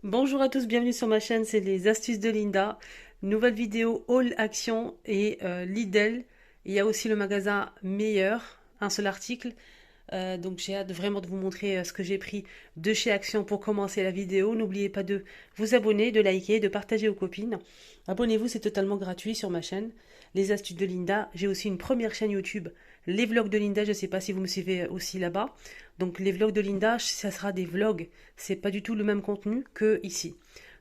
Bonjour à tous, bienvenue sur ma chaîne, c'est les astuces de Linda. Nouvelle vidéo All Action et Lidl. Il y a aussi le magasin Meilleur, un seul article. Donc j'ai hâte vraiment de vous montrer ce que j'ai pris de chez Action pour commencer la vidéo. N'oubliez pas de vous abonner, de liker, de partager aux copines. Abonnez-vous, c'est totalement gratuit sur ma chaîne. Les astuces de Linda. J'ai aussi une première chaîne YouTube, les vlogs de Linda. Je ne sais pas si vous me suivez aussi là-bas. Donc les vlogs de Linda, ça sera des vlogs. C'est pas du tout le même contenu que ici.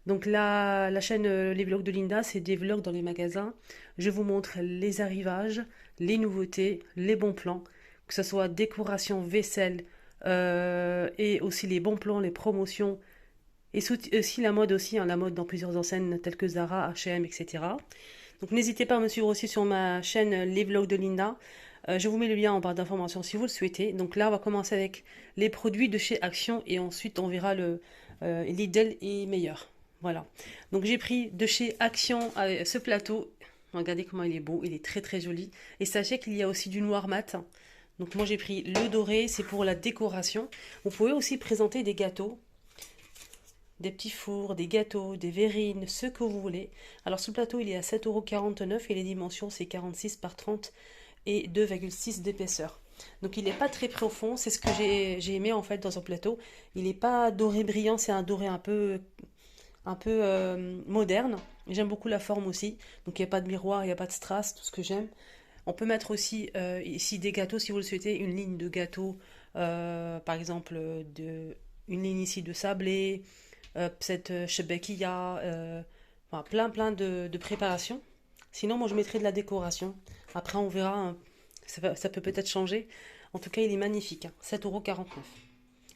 Donc la chaîne Les Vlogs de Linda, c'est des vlogs dans les magasins. Je vous montre les arrivages, les nouveautés, les bons plans, que ce soit décoration, vaisselle, et aussi les bons plans, les promotions, et aussi la mode aussi, hein, la mode dans plusieurs enseignes telles que Zara, H&M, etc. Donc n'hésitez pas à me suivre aussi sur ma chaîne Les Vlogs de Linda. Je vous mets le lien en barre d'informations si vous le souhaitez. Donc là, on va commencer avec les produits de chez Action et ensuite on verra le Lidl et meilleur. Voilà. Donc j'ai pris de chez Action ce plateau. Regardez comment il est beau, il est très très joli. Et sachez qu'il y a aussi du noir mat. Donc moi j'ai pris le doré, c'est pour la décoration. Vous pouvez aussi présenter des gâteaux, des petits fours, des gâteaux, des verrines, ce que vous voulez. Alors ce plateau il est à 7,49 € et les dimensions c'est 46 par 30 et 2,6 d'épaisseur. Donc il n'est pas très profond, c'est ce que j'ai aimé en fait dans un plateau. Il n'est pas doré brillant, c'est un doré un peu moderne. J'aime beaucoup la forme aussi. Donc il n'y a pas de miroir, il n'y a pas de strass, tout ce que j'aime. On peut mettre aussi ici des gâteaux si vous le souhaitez, une ligne de gâteaux, par exemple une ligne ici de sablé, peut-être shebekia, enfin, plein de préparations. Sinon, moi je mettrais de la décoration. Après, on verra, hein, ça peut peut-être changer. En tout cas, il est magnifique, hein, 7,49 €.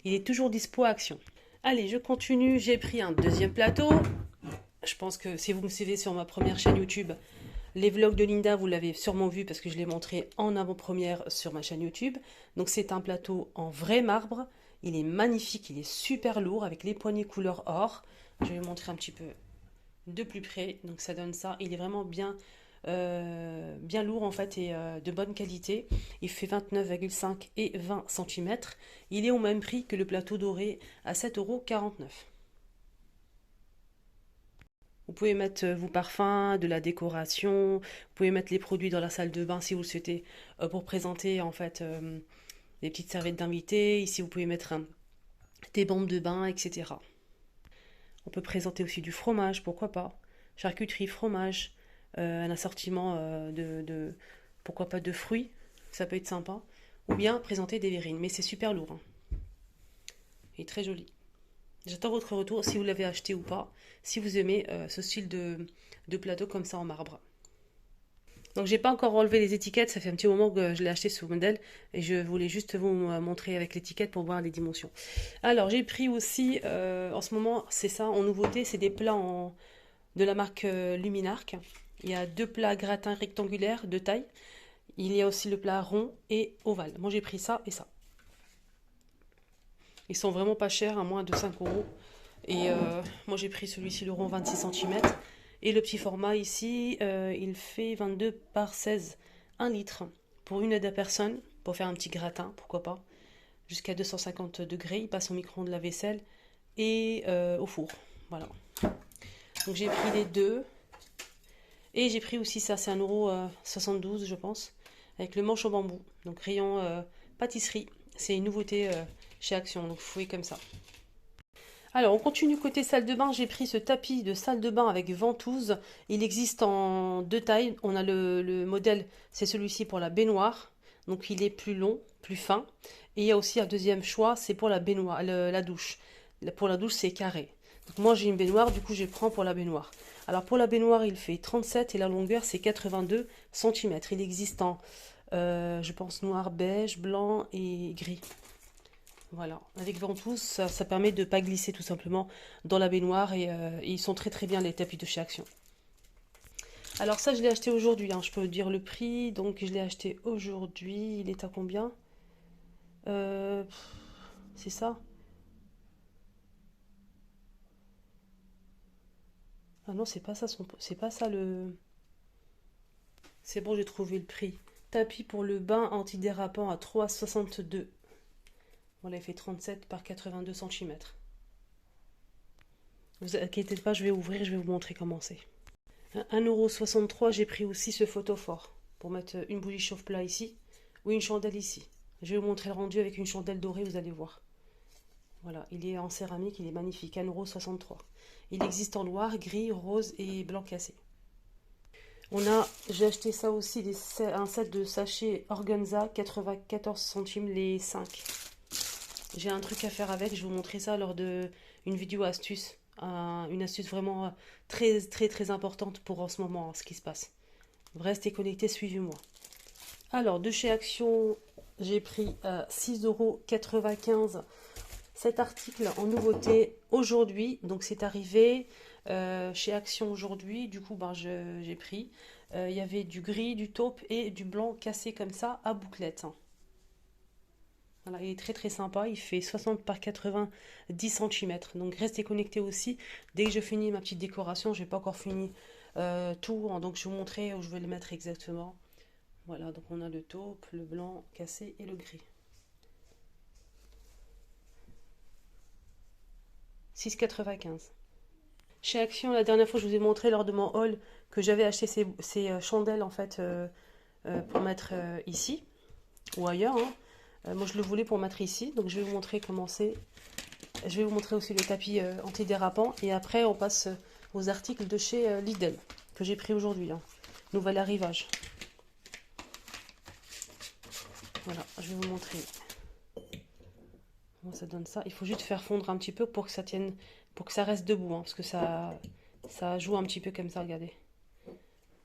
Il est toujours dispo à Action. Allez, je continue. J'ai pris un deuxième plateau. Je pense que si vous me suivez sur ma première chaîne YouTube, les vlogs de Linda, vous l'avez sûrement vu parce que je l'ai montré en avant-première sur ma chaîne YouTube. Donc c'est un plateau en vrai marbre. Il est magnifique, il est super lourd avec les poignées couleur or. Je vais vous montrer un petit peu de plus près. Donc ça donne ça. Il est vraiment bien lourd en fait et de bonne qualité. Il fait 29,5 et 20 cm. Il est au même prix que le plateau doré à 7,49 €. Vous pouvez mettre vos parfums, de la décoration, vous pouvez mettre les produits dans la salle de bain si vous le souhaitez pour présenter en fait des petites serviettes d'invités. Ici vous pouvez mettre des bombes de bain, etc. On peut présenter aussi du fromage, pourquoi pas. Charcuterie, fromage, un assortiment pourquoi pas de fruits, ça peut être sympa. Ou bien présenter des verrines, mais c'est super lourd, hein. Et très joli. J'attends votre retour si vous l'avez acheté ou pas, si vous aimez ce style de plateau comme ça en marbre. Donc j'ai pas encore enlevé les étiquettes, ça fait un petit moment que je l'ai acheté ce modèle et je voulais juste vous montrer avec l'étiquette pour voir les dimensions. Alors j'ai pris aussi, en ce moment c'est ça en nouveauté, c'est des plats de la marque Luminarc. Il y a deux plats gratins rectangulaires de taille. Il y a aussi le plat rond et ovale. Moi j'ai pris ça et ça. Ils sont vraiment pas chers, à moins de 5 €. Et moi j'ai pris celui-ci, le rond 26 cm. Et le petit format ici, il fait 22 par 16, 1 litre. Pour une aide à personne, pour faire un petit gratin, pourquoi pas. Jusqu'à 250 degrés, il passe au micro-ondes, la vaisselle et au four. Voilà. Donc j'ai pris les deux. Et j'ai pris aussi ça, c'est 1,72 € je pense. Avec le manche au bambou. Donc rayon pâtisserie. C'est une nouveauté chez Action, donc vous voyez comme ça. Alors, on continue côté salle de bain. J'ai pris ce tapis de salle de bain avec ventouse. Il existe en deux tailles. On a le modèle, c'est celui-ci pour la baignoire. Donc, il est plus long, plus fin. Et il y a aussi un deuxième choix, c'est pour la baignoire, la douche. Pour la douche, c'est carré. Donc, moi, j'ai une baignoire, du coup, je prends pour la baignoire. Alors, pour la baignoire, il fait 37 et la longueur, c'est 82 cm. Il existe en, je pense, noir, beige, blanc et gris. Voilà, avec ventouse, ça permet de ne pas glisser tout simplement dans la baignoire et ils sont très très bien les tapis de chez Action. Alors ça, je l'ai acheté aujourd'hui, hein, je peux dire le prix, donc je l'ai acheté aujourd'hui, il est à combien? Euh, c'est ça? Ah non, c'est pas ça, c'est pas ça le... C'est bon, j'ai trouvé le prix. Tapis pour le bain antidérapant à 3,62. Voilà, il fait 37 par 82 cm. Vous inquiétez pas, je vais ouvrir, je vais vous montrer comment c'est. 1,63 €, j'ai pris aussi ce photophore pour mettre une bougie chauffe-plat ici ou une chandelle ici. Je vais vous montrer le rendu avec une chandelle dorée, vous allez voir. Voilà, il est en céramique, il est magnifique, 1,63 €. Il existe en noir, gris, rose et blanc cassé. J'ai acheté ça aussi, un set de sachets organza, 94 centimes les 5. J'ai un truc à faire avec, je vais vous montrer ça lors de une vidéo astuce. Une astuce vraiment très très très importante pour en ce moment, ce qui se passe. Restez connectés, suivez-moi. Alors, de chez Action, j'ai pris 6,95 € cet article en nouveauté aujourd'hui. Donc, c'est arrivé chez Action aujourd'hui. Du coup, ben, j'ai pris. Il y avait du gris, du taupe et du blanc cassé comme ça à bouclette. Voilà, il est très très sympa, il fait 60 par 90 cm. Donc restez connectés aussi. Dès que je finis ma petite décoration, je n'ai pas encore fini tout, hein, donc je vais vous montrer où je vais le mettre exactement. Voilà, donc on a le taupe, le blanc cassé et le gris. 6,95. Chez Action, la dernière fois, je vous ai montré lors de mon haul que j'avais acheté ces chandelles en fait pour mettre ici ou ailleurs, hein. Moi, je le voulais pour mettre ici, donc je vais vous montrer comment c'est. Je vais vous montrer aussi le tapis antidérapant. Et après, on passe aux articles de chez Lidl, que j'ai pris aujourd'hui. Hein. Nouvel arrivage. Voilà, je vais vous montrer comment ça donne ça. Il faut juste faire fondre un petit peu pour que ça tienne, pour que ça reste debout. Hein, parce que ça joue un petit peu comme ça, regardez.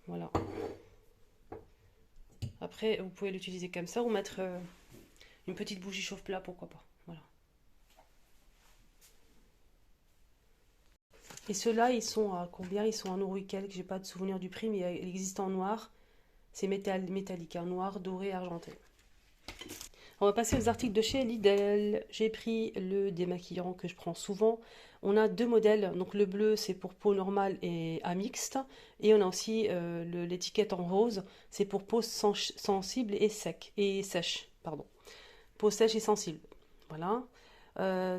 Voilà. Après, vous pouvez l'utiliser comme ça ou mettre une petite bougie chauffe-plat, pourquoi pas. Voilà. Et ceux-là, ils sont à combien? Ils sont à 1 € et quelques. J'ai pas de souvenir du prix, mais il existe en noir. C'est métallique, hein, noir, doré, argenté. On va passer aux articles de chez Lidl. J'ai pris le démaquillant que je prends souvent. On a deux modèles. Donc le bleu, c'est pour peau normale et à mixte. Et on a aussi l'étiquette en rose. C'est pour peau sensible et sèche. Pardon. Peau sèche et sensible. Voilà.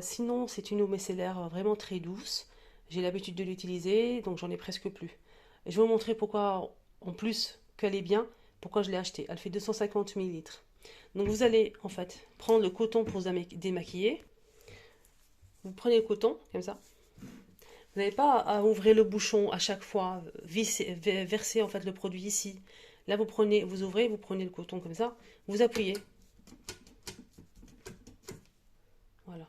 Sinon, c'est une eau micellaire vraiment très douce. J'ai l'habitude de l'utiliser, donc j'en ai presque plus. Et je vais vous montrer pourquoi, en plus qu'elle est bien, pourquoi je l'ai achetée. Elle fait 250 ml. Donc vous allez en fait prendre le coton pour vous démaquiller. Vous prenez le coton, comme ça. Vous n'avez pas à ouvrir le bouchon à chaque fois, verser en fait le produit ici. Là vous ouvrez, vous prenez le coton comme ça, vous appuyez. Voilà.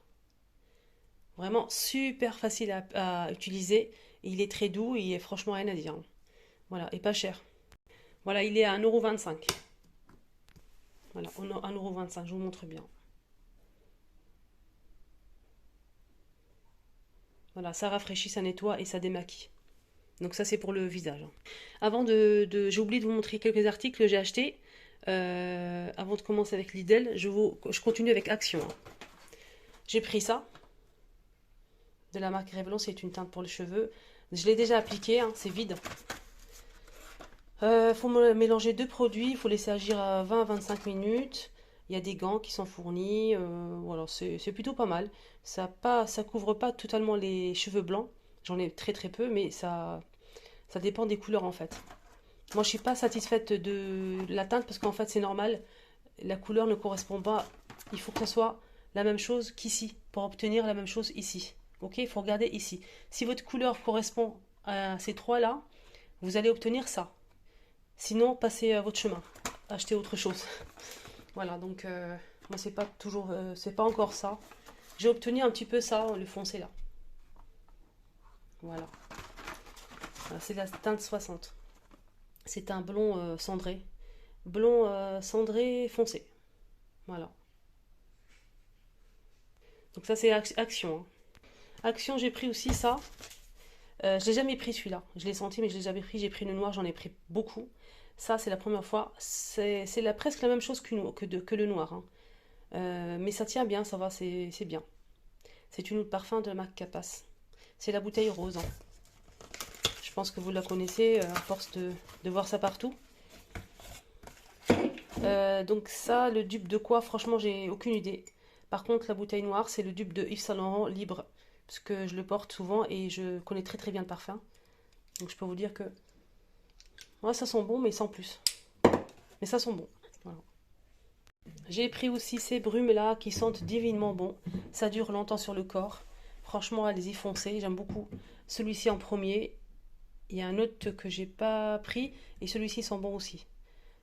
Vraiment super facile à utiliser. Il est très doux, il est franchement rien à dire. Voilà, et pas cher. Voilà, il est à 1,25 €. Voilà, 1,25 €, je vous montre bien. Voilà, ça rafraîchit, ça nettoie et ça démaquille. Donc ça, c'est pour le visage. Avant j'ai oublié de vous montrer quelques articles que j'ai achetés. Avant de commencer avec Lidl, je continue avec Action. J'ai pris ça. De la marque Revlon, c'est une teinte pour les cheveux. Je l'ai déjà appliqué, hein, c'est vide. Faut mélanger deux produits, il faut laisser agir à 20 à 25 minutes. Il y a des gants qui sont fournis, voilà, c'est plutôt pas mal. Ça couvre pas totalement les cheveux blancs, j'en ai très très peu, mais ça dépend des couleurs en fait. Moi je suis pas satisfaite de la teinte parce qu'en fait c'est normal, la couleur ne correspond pas, il faut que ça soit la même chose qu'ici, pour obtenir la même chose ici. Ok, il faut regarder ici. Si votre couleur correspond à ces trois là, vous allez obtenir ça. Sinon, passez à votre chemin. Achetez autre chose. Voilà, donc moi c'est pas encore ça. J'ai obtenu un petit peu ça, le foncé là. Voilà. Voilà, c'est la teinte 60. C'est un blond cendré. Blond cendré foncé. Voilà. Donc ça c'est Action. Hein. Action, j'ai pris aussi ça. Je l'ai jamais pris celui-là. Je l'ai senti, mais je l'ai jamais pris. J'ai pris le noir, j'en ai pris beaucoup. Ça, c'est la première fois. C'est presque la même chose que le noir. Hein. Mais ça tient bien, ça va, c'est bien. C'est une eau de parfum de la marque Capas. C'est la bouteille rose. Hein. Je pense que vous la connaissez à force de voir ça partout. Donc ça, le dupe de quoi? Franchement, j'ai aucune idée. Par contre, la bouteille noire, c'est le dupe de Yves Saint Laurent Libre. parce que je le porte souvent et je connais très très bien le parfum. Donc je peux vous dire que ouais, ça sent bon, mais sans plus. Mais ça sent bon. Voilà. J'ai pris aussi ces brumes-là qui sentent divinement bon. Ça dure longtemps sur le corps. Franchement, allez-y, foncez. J'aime beaucoup celui-ci en premier. Il y a un autre que j'ai pas pris et celui-ci sent bon aussi.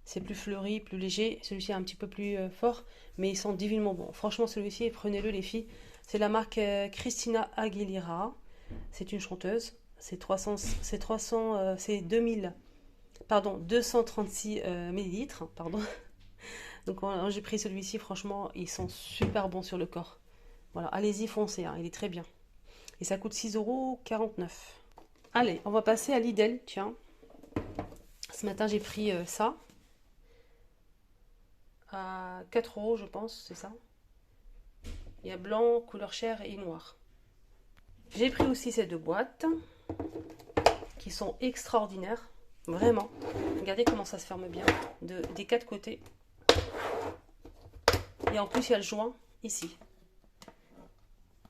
C'est plus fleuri, plus léger. Celui-ci est un petit peu plus fort, mais il sent divinement bon. Franchement, celui-ci, prenez-le les filles. C'est la marque Christina Aguilera. C'est une chanteuse. C'est 2000, pardon, 236 millilitres, pardon. Donc j'ai pris celui-ci, franchement, ils sont super bons sur le corps. Voilà, allez-y, foncez, hein, il est très bien. Et ça coûte 6,49 €. Allez, on va passer à Lidl, tiens. Ce matin, j'ai pris ça. À 4 € je pense, c'est ça. Il y a blanc, couleur chair et noir. J'ai pris aussi ces deux boîtes qui sont extraordinaires, vraiment. Regardez comment ça se ferme bien des quatre côtés. Et en plus, il y a le joint ici.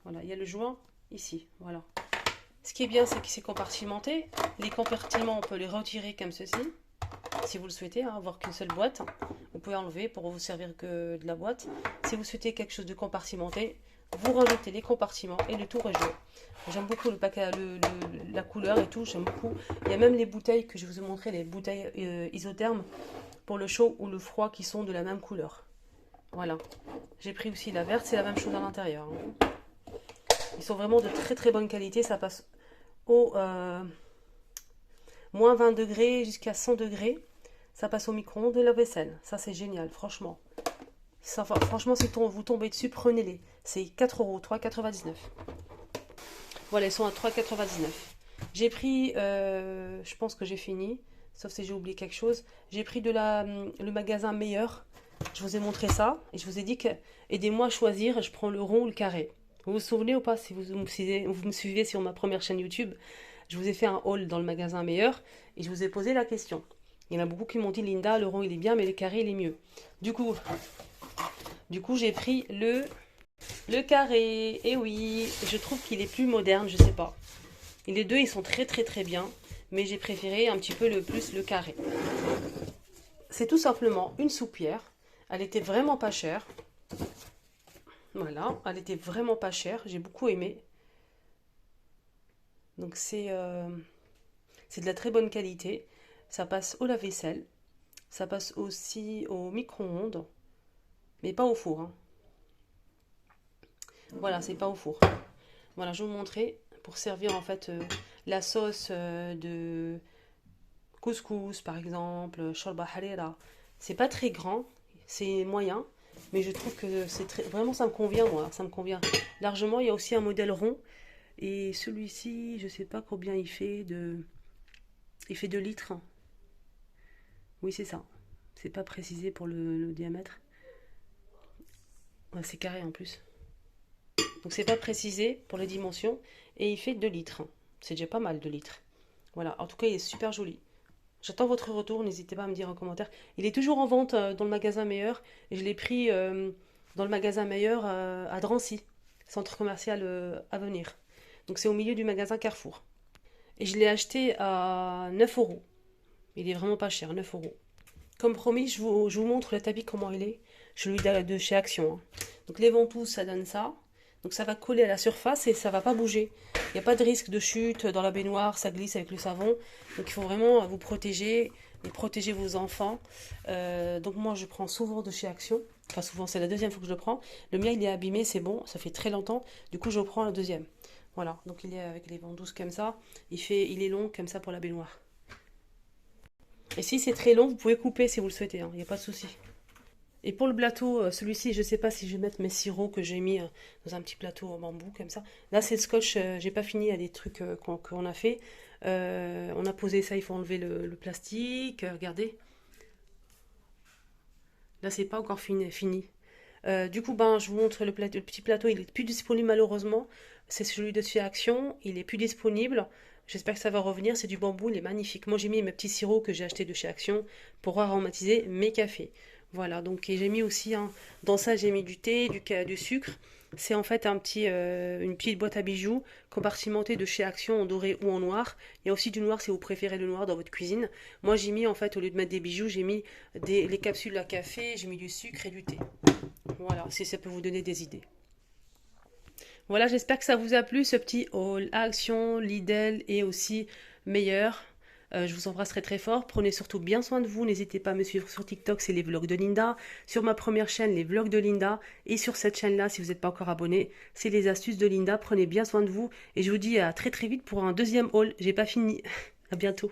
Voilà, il y a le joint ici, voilà. Ce qui est bien, c'est que c'est compartimenté. Les compartiments, on peut les retirer comme ceci. Si vous le souhaitez, hein, avoir qu'une seule boîte, vous pouvez enlever pour vous servir que de la boîte. Si vous souhaitez quelque chose de compartimenté, vous rajoutez les compartiments et le tour est joué. J'aime beaucoup le paquet, la couleur et tout, j'aime beaucoup. Il y a même les bouteilles que je vous ai montré, les bouteilles isothermes pour le chaud ou le froid qui sont de la même couleur. Voilà. J'ai pris aussi la verte, c'est la même chose à l'intérieur. Hein. Ils sont vraiment de très très bonne qualité, ça passe au moins 20 degrés jusqu'à 100 degrés. Ça passe au micro-ondes de la vaisselle. Ça, c'est génial, franchement. Ça, franchement, si vous tombez dessus, prenez-les. C'est 4 €, 3,99 €. Voilà, ils sont à 3,99 €. J'ai pris, je pense que j'ai fini, sauf si j'ai oublié quelque chose. J'ai pris le magasin Meilleur. Je vous ai montré ça et je vous ai dit que aidez-moi à choisir, je prends le rond ou le carré. Vous vous souvenez ou pas, si vous me suivez sur ma première chaîne YouTube, je vous ai fait un haul dans le magasin Meilleur et je vous ai posé la question. Il y en a beaucoup qui m'ont dit, Linda, le rond il est bien, mais le carré il est mieux. Du coup j'ai pris le carré. Et oui, je trouve qu'il est plus moderne, je sais pas. Et les deux, ils sont très très très bien, mais j'ai préféré un petit peu plus le carré. C'est tout simplement une soupière. Elle était vraiment pas chère. Voilà, elle était vraiment pas chère. J'ai beaucoup aimé. Donc c'est de la très bonne qualité. Ça passe au lave-vaisselle. Ça passe aussi au micro-ondes. Mais pas au four. Hein. Voilà, c'est pas au four. Voilà, je vais vous montrer pour servir en fait la sauce de couscous par exemple, shorba harira. C'est pas très grand, c'est moyen, mais je trouve que c'est vraiment ça me convient moi, ça me convient largement. Il y a aussi un modèle rond et celui-ci, je sais pas combien il fait il fait 2 litres. Oui, c'est ça. C'est pas précisé pour le diamètre. Ouais, c'est carré en plus. Donc c'est pas précisé pour les dimensions et il fait 2 litres. C'est déjà pas mal 2 litres. Voilà, en tout cas il est super joli. J'attends votre retour, n'hésitez pas à me dire en commentaire. Il est toujours en vente dans le magasin Meilleur et je l'ai pris dans le magasin Meilleur à Drancy, centre commercial à venir. Donc c'est au milieu du magasin Carrefour. Et je l'ai acheté à 9 €. Il est vraiment pas cher, 9 €. Comme promis, je vous montre le tapis comment il est. Celui de chez Action. Hein. Donc les ventouses, ça donne ça. Donc ça va coller à la surface et ça va pas bouger. Il n'y a pas de risque de chute dans la baignoire, ça glisse avec le savon. Donc il faut vraiment vous protéger et protéger vos enfants. Donc moi je prends souvent de chez Action. Enfin souvent, c'est la deuxième fois que je le prends. Le mien il est abîmé, c'est bon, ça fait très longtemps. Du coup je prends le deuxième. Voilà, donc il est avec les ventouses comme ça. Il est long comme ça pour la baignoire. Et si c'est très long, vous pouvez couper si vous le souhaitez, il n'y a pas de souci. Et pour le plateau, celui-ci, je ne sais pas si je vais mettre mes sirops que j'ai mis dans un petit plateau en bambou comme ça. Là, c'est le scotch, j'ai pas fini, il y a des trucs qu'on a fait. On a posé ça, il faut enlever le plastique, regardez. Là, c'est pas encore fini. Du coup, je vous montre le petit plateau, il est plus disponible malheureusement. C'est celui de chez Action, il est plus disponible. J'espère que ça va revenir, c'est du bambou, il est magnifique. Moi, j'ai mis mes petits sirops que j'ai achetés de chez Action pour aromatiser mes cafés. Voilà, donc j'ai mis aussi, dans ça j'ai mis du thé, du sucre. C'est en fait une petite boîte à bijoux compartimentée de chez Action en doré ou en noir. Il y a aussi du noir si vous préférez le noir dans votre cuisine. Moi j'ai mis en fait au lieu de mettre des bijoux, j'ai mis les capsules à café, j'ai mis du sucre et du thé. Voilà, si ça peut vous donner des idées. Voilà, j'espère que ça vous a plu ce petit haul Action, Lidl et aussi Meilleur. Je vous embrasse très très fort. Prenez surtout bien soin de vous. N'hésitez pas à me suivre sur TikTok, c'est les vlogs de Linda. Sur ma première chaîne, les vlogs de Linda. Et sur cette chaîne-là, si vous n'êtes pas encore abonné, c'est les astuces de Linda. Prenez bien soin de vous. Et je vous dis à très très vite pour un deuxième haul. J'ai pas fini. À bientôt.